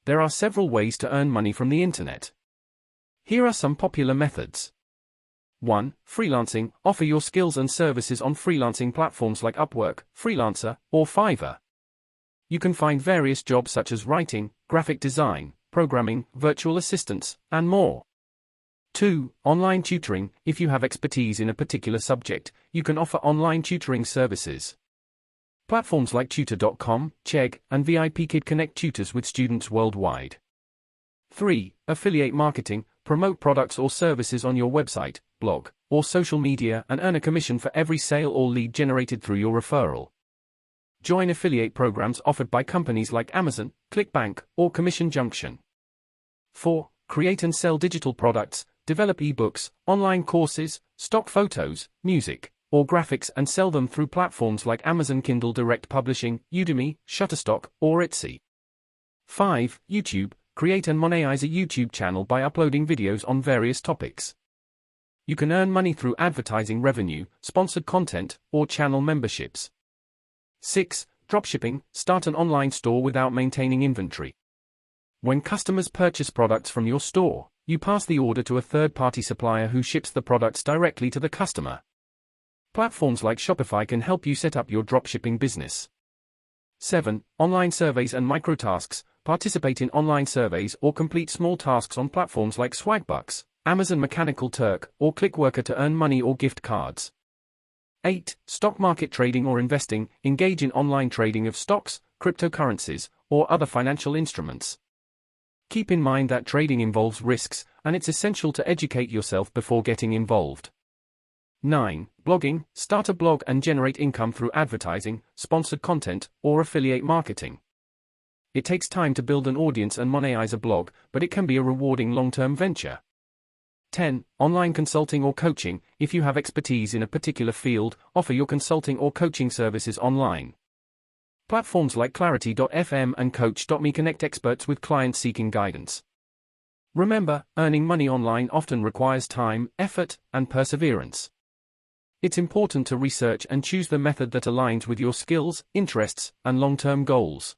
there are several ways to earn money from the internet. Here are some popular methods. 1. Freelancing. Offer your skills and services on freelancing platforms like Upwork, Freelancer, or Fiverr. You can find various jobs such as writing, graphic design, programming, virtual assistants, and more. 2. Online tutoring. If you have expertise in a particular subject, you can offer online tutoring services. Platforms like Tutor.com, Chegg, and VIPKid connect tutors with students worldwide. 3. Affiliate marketing. Promote products or services on your website, blog, or social media and earn a commission for every sale or lead generated through your referral. Join affiliate programs offered by companies like Amazon, ClickBank, or Commission Junction. 4. Create and sell digital products. Develop ebooks, online courses, stock photos, music, or graphics and sell them through platforms like Amazon Kindle Direct Publishing, Udemy, Shutterstock, or Etsy. 5. YouTube. Create and monetize a YouTube channel by uploading videos on various topics. You can earn money through advertising revenue, sponsored content, or channel memberships. 6. Dropshipping. Start an online store without maintaining inventory. When customers purchase products from your store, you pass the order to a third-party supplier who ships the products directly to the customer. Platforms like Shopify can help you set up your dropshipping business. 7. Online surveys and microtasks. Participate in online surveys or complete small tasks on platforms like Swagbucks, Amazon Mechanical Turk, or Clickworker to earn money or gift cards. 8. Stock market trading or investing. Engage in online trading of stocks, cryptocurrencies, or other financial instruments. Keep in mind that trading involves risks, and it's essential to educate yourself before getting involved. 9. Blogging. Start a blog and generate income through advertising, sponsored content, or affiliate marketing. It takes time to build an audience and monetize a blog, but it can be a rewarding long-term venture. 10. Online consulting or coaching. If you have expertise in a particular field, offer your consulting or coaching services online. Platforms like Clarity.fm and Coach.me connect experts with clients seeking guidance. Remember, earning money online often requires time, effort, and perseverance. It's important to research and choose the method that aligns with your skills, interests, and long-term goals.